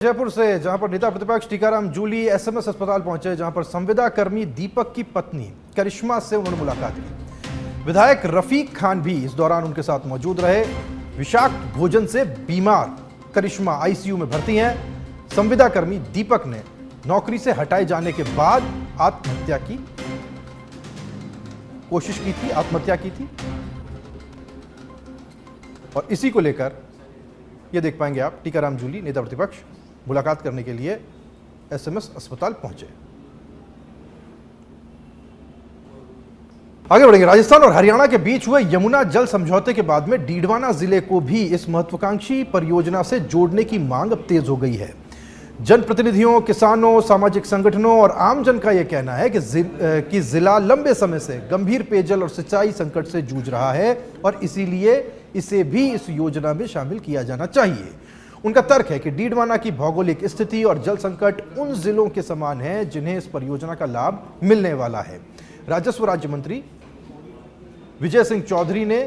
जयपुर से जहां पर नेता प्रतिपक्ष टीकाराम जूली एसएमएस अस्पताल पहुंचे, जहां पर संविदा कर्मी दीपक की पत्नी करिश्मा से उन्होंने मुलाकात की। विधायक रफीक खान भी इस दौरान उनके साथ मौजूद रहे। विषाक्त भोजन से बीमार करिश्मा आईसीयू में भर्ती हैं। संविदा कर्मी दीपक ने नौकरी से हटाए जाने के बाद आत्महत्या की कोशिश की थी, आत्महत्या की थी। और इसी को लेकर यह देख पाएंगे आप, टीकाराम जूली नेता प्रतिपक्ष मुलाकात करने के लिए एसएमएस अस्पताल पहुंचे। आगे बढ़ेंगे। राजस्थान और हरियाणा के बीच हुए यमुना जल समझौते के बाद में डीडवाना जिले को भी इस महत्वाकांक्षी परियोजना से जोड़ने की मांग अब तेज हो गई है। जनप्रतिनिधियों, किसानों, सामाजिक संगठनों और आमजन का यह कहना है कि जिला लंबे समय से गंभीर पेयजल और सिंचाई संकट से जूझ रहा है और इसीलिए इसे भी इस योजना में शामिल किया जाना चाहिए। उनका तर्क है कि डीडवाना की भौगोलिक स्थिति और जल संकट उन जिलों के समान है जिन्हें इस परियोजना का लाभ मिलने वाला है। राजस्व राज्य मंत्री विजय सिंह चौधरी ने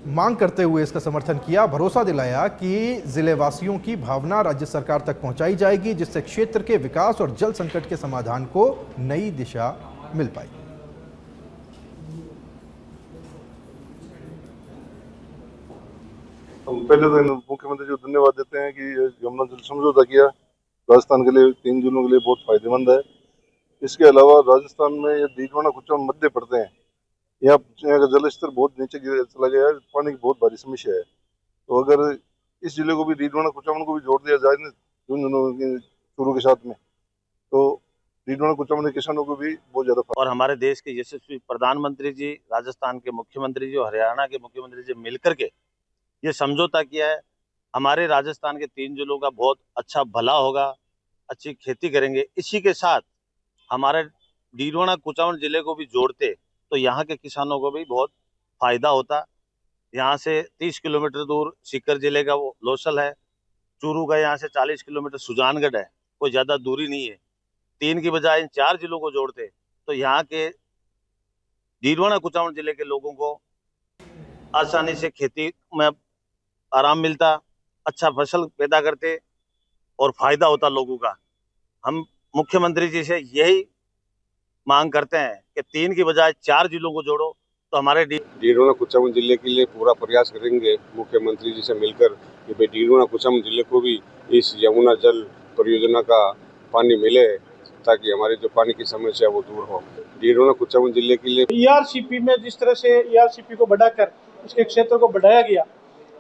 मांग करते हुए इसका समर्थन किया, भरोसा दिलाया कि जिले वासियों की भावना राज्य सरकार तक पहुंचाई जाएगी, जिससे क्षेत्र के विकास और जल संकट के समाधान को नई दिशा मिल पाएगी। हम पहले तो मुख्यमंत्री जी को धन्यवाद देते हैं कि यमुना जल समझौता किया, राजस्थान के लिए 3 जिलों के लिए बहुत फायदेमंद है। इसके अलावा राजस्थान में ये डीडवाना कुचामन मध्य पड़ते हैं, यहाँ का जल स्तर बहुत नीचे चला गया है, पानी की बहुत भारी समस्या है। तो अगर इस जिले को भी डीडवाना कुचामन को भी जोड़ दिया जाए चूरू के साथ में, तो डीडवाना कुचामन के किसानों को भी बहुत ज्यादा। और हमारे देश के यशस्वी प्रधानमंत्री जी, राजस्थान के मुख्यमंत्री जी और हरियाणा के मुख्यमंत्री जी मिलकर के ये समझौता किया है। हमारे राजस्थान के 3 जिलों का बहुत अच्छा भला होगा, अच्छी खेती करेंगे। इसी के साथ हमारे डीडवाना कुचामन जिले को भी जोड़ते तो यहाँ के किसानों को भी बहुत फायदा होता। यहाँ से 30 किलोमीटर दूर सीकर जिले का वो लोसल है, चूरू का यहाँ से 40 किलोमीटर सुजानगढ़ है, कोई ज़्यादा दूरी नहीं है। 3 की बजाय इन 4 जिलों को जोड़ते तो यहाँ के डीडवाना कुचामन जिले के लोगों को आसानी से खेती में आराम मिलता, अच्छा फसल पैदा करते और फायदा होता लोगों का। हम मुख्यमंत्री जी से यही मांग करते हैं कि 3 की बजाय 4 जिलों को जोड़ो तो हमारे डीडवाना कुचामन जिले के लिए पूरा प्रयास करेंगे मुख्यमंत्री जी से मिलकर कि भाई डीडवाना कुचामन जिले को भी इस यमुना जल परियोजना का पानी मिले, ताकि हमारी जो पानी की समस्या वो दूर हो। डीडवाना कुचामन जिले के लिए ईआरसीपी में जिस तरह से ईआरसीपी को बढ़ाकर उसके क्षेत्र को बढ़ाया गया,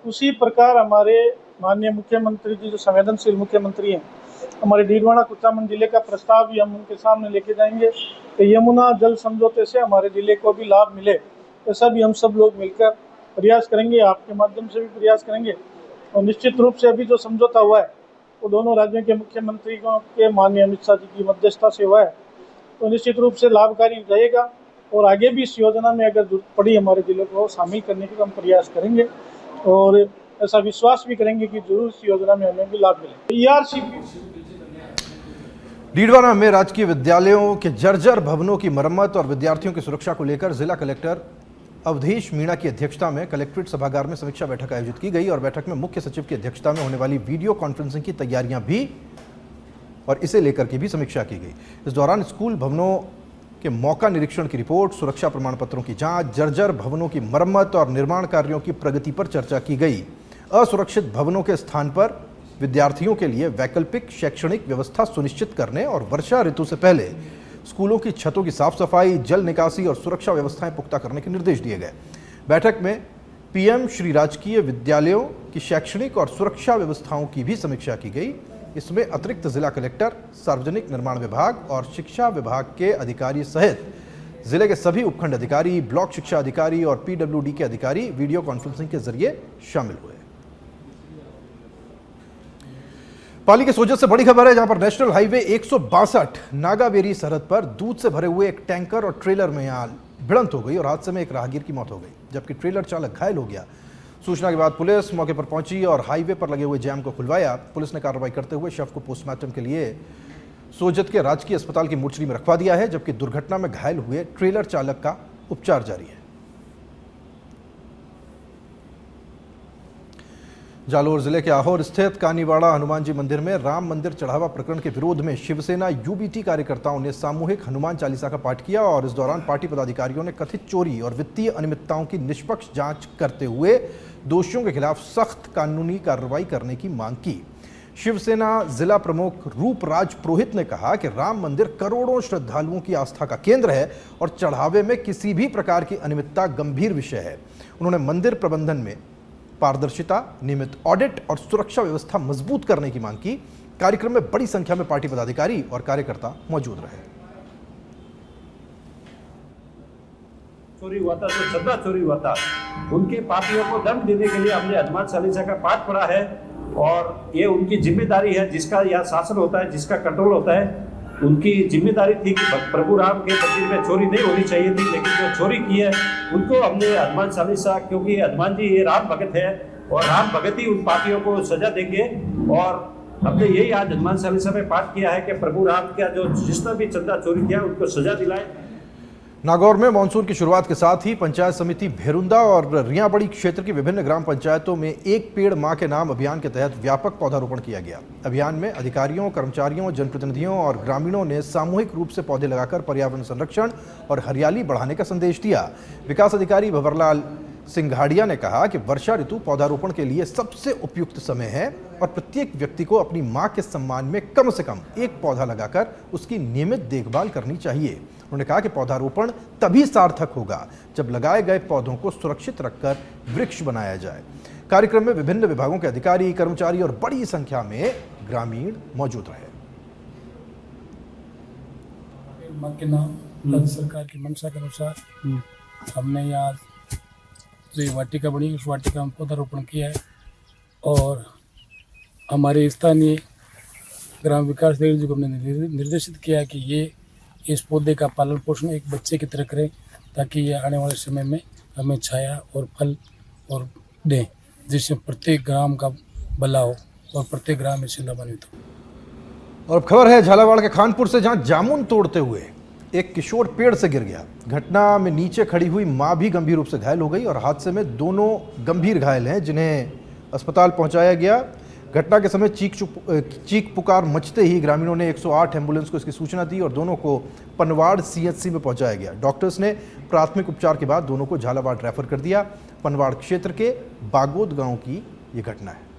उसी प्रकार हमारे माननीय मुख्यमंत्री जी जो संवेदनशील मुख्यमंत्री हैं, हमारे डीडवाना कुचामन जिले का प्रस्ताव भी हम उनके सामने लेके जाएंगे कि यमुना जल समझौते से हमारे जिले को भी लाभ मिले। ऐसा भी हम सब लोग मिलकर प्रयास करेंगे, आपके माध्यम से भी प्रयास करेंगे। और निश्चित रूप से अभी जो समझौता हुआ है वो दोनों राज्यों के मुख्यमंत्रियों के माननीय अमित शाह जी की मध्यस्थता से हुआ है, तो निश्चित रूप से लाभकारी रहेगा। और आगे भी इस योजना में अगर जरूरत पड़ी हमारे जिले को शामिल करने के हम प्रयास करेंगे और ऐसा विश्वास भी करेंगे कि जरूर इस योजना में हमें भी लाभ मिले। डीडवाना में राजकीय विद्यालयों के जर्जर भवनों की मरम्मत और विद्यार्थियों की सुरक्षा को लेकर जिला कलेक्टर अवधेश मीणा की अध्यक्षता में कलेक्ट्रेट सभागार में समीक्षा बैठक आयोजित की गई और बैठक में मुख्य सचिव की अध्यक्षता में होने वाली वीडियो कॉन्फ्रेंसिंग की तैयारियां भी और इसे लेकर के भी समीक्षा की गई। इस दौरान स्कूल भवनों के मौका निरीक्षण की रिपोर्ट, सुरक्षा प्रमाण पत्रों की जांच, जर्जर भवनों की मरम्मत और निर्माण कार्यों की प्रगति पर चर्चा की गई। असुरक्षित भवनों के स्थान पर विद्यार्थियों के लिए वैकल्पिक शैक्षणिक व्यवस्था सुनिश्चित करने और वर्षा ऋतु से पहले स्कूलों की छतों की साफ सफाई, जल निकासी और सुरक्षा व्यवस्थाएं पुख्ता करने के निर्देश दिए गए। बैठक में पीएम श्री राजकीय विद्यालयों की शैक्षणिक और सुरक्षा व्यवस्थाओं की भी समीक्षा की गई। इसमें अतिरिक्त जिला कलेक्टर, सार्वजनिक निर्माण विभाग और शिक्षा विभाग के अधिकारी सहित जिले के सभी उपखंड अधिकारी, ब्लॉक शिक्षा अधिकारी और पीडब्ल्यूडी के अधिकारी वीडियो कॉन्फ्रेंसिंग के जरिए शामिल हुए। पाली के सोजत से बड़ी खबर है, जहां पर नेशनल हाईवे 162 नागाबेरी सरहद पर दूध से भरे हुए एक टैंकर और ट्रेलर में यहां भिड़ंत हो गई और हादसे में एक राहगीर की मौत हो गई, जबकि ट्रेलर चालक घायल हो गया। सूचना के बाद पुलिस मौके पर पहुंची और हाईवे पर लगे हुए जैम को खुलवाया। पुलिस ने कार्रवाई करते हुए शव को पोस्टमार्टम के लिए सोजत के राजकीय अस्पताल की मोर्चरी में रखवा दिया है, जबकि दुर्घटना में घायल हुए ट्रेलर चालक का उपचार जारी है। जालोर जिले के आहोर स्थित कानीवाड़ा हनुमान जी मंदिर में राम मंदिर चढ़ावा प्रकरण के विरोध में शिवसेना यूबीटी कार्यकर्ताओं ने सामूहिक हनुमान चालीसा का पाठ किया और इस दौरान पार्टी पदाधिकारियों ने कथित चोरी और वित्तीय अनियमितताओं की निष्पक्ष जांच करते हुए दोषियों के खिलाफ सख्त कानूनी कार्रवाई करने की मांग की। शिवसेना जिला प्रमुख रूपराज पुरोहित ने कहा कि राम मंदिर करोड़ों श्रद्धालुओं की आस्था का केंद्र है और चढ़ावे में किसी भी प्रकार की अनियमितता गंभीर विषय है। उन्होंने मंदिर प्रबंधन में पारदर्शिता, नियमित ऑडिट और सुरक्षा व्यवस्था मजबूत करने की मांग की। कार्यक्रम में बड़ी संख्या में पार्टी पदाधिकारी और कार्यकर्ता मौजूद रहे। चोरी हुआ था, जो चंदा चोरी हुआ था, उनके पापियों को दंड देने के लिए हमने हनुमान चालीसा का पाठ पढ़ा है और ये उनकी जिम्मेदारी है। जिसका यहाँ शासन होता है, जिसका कंट्रोल होता है, उनकी जिम्मेदारी थी कि प्रभु राम के मंदिर में चोरी नहीं होनी चाहिए थी, लेकिन जो चोरी की है उनको हमने हनुमान चालीसा, क्योंकि हनुमान जी ये राम भगत है और राम भगत ही उन पापियों को सजा देंगे। और हमने यही आज हनुमान चालीसा में पाठ किया है कि प्रभु राम का जो जिसने भी चंदा चोरी किया उनको सजा दिलाए। नागौर में मानसून की शुरुआत के साथ ही पंचायत समिति भेरुंदा और रियाबड़ी क्षेत्र की विभिन्न ग्राम पंचायतों में एक पेड़ मां के नाम अभियान के तहत व्यापक पौधारोपण किया गया। अभियान में अधिकारियों, कर्मचारियों, जनप्रतिनिधियों और ग्रामीणों ने सामूहिक रूप से पौधे लगाकर पर्यावरण संरक्षण और हरियाली बढ़ाने का संदेश दिया। विकास अधिकारी भंवरलाल सिंघाड़िया ने कहा कि वर्षा ऋतु पौधारोपण के लिए सबसे उपयुक्त समय है और प्रत्येक व्यक्ति को अपनी मां के सम्मान में कम से कम एक पौधा लगाकर उसकी नियमित देखभाल करनी चाहिए। उन्होंने कहा कि पौधारोपण तभी सार्थक होगा जब लगाए गए पौधों को सुरक्षित रखकर वृक्ष बनाया जाए। कार्यक्रम में विभिन्न विभागों के अधिकारी, कर्मचारी और बड़ी संख्या में ग्रामीण मौजूद रहे। मां के नाम राज्य सरकार की मंशा के अनुसार हमने यहाँ जो वाटिका बनी, उस वाटिका में पौधारोपण किया है और हमारे स्थानीय ग्राम विकास अधिकारी जी को हमने निर्देशित किया है कि ये इस पौधे का पालन पोषण एक बच्चे की तरह करें, ताकि ये आने वाले समय में हमें छाया और फल और दें, जिससे प्रत्येक ग्राम का भला हो और प्रत्येक ग्राम में लाभान्वित हो। और अब खबर है झालावाड़ के खानपुर से, जहां जामुन तोड़ते हुए एक किशोर पेड़ से गिर गया। घटना में नीचे खड़ी हुई मां भी गंभीर रूप से घायल हो गई और हादसे में दोनों गंभीर घायल हैं, जिन्हें अस्पताल पहुंचाया गया। घटना के समय चीख पुकार मचते ही ग्रामीणों ने 108 एम्बुलेंस को इसकी सूचना दी और दोनों को पनवाड़ सीएचसी में पहुंचाया गया। डॉक्टर्स ने प्राथमिक उपचार के बाद दोनों को झालावाड़ रेफर कर दिया। पनवाड़ क्षेत्र के बागोद गांव की ये घटना है।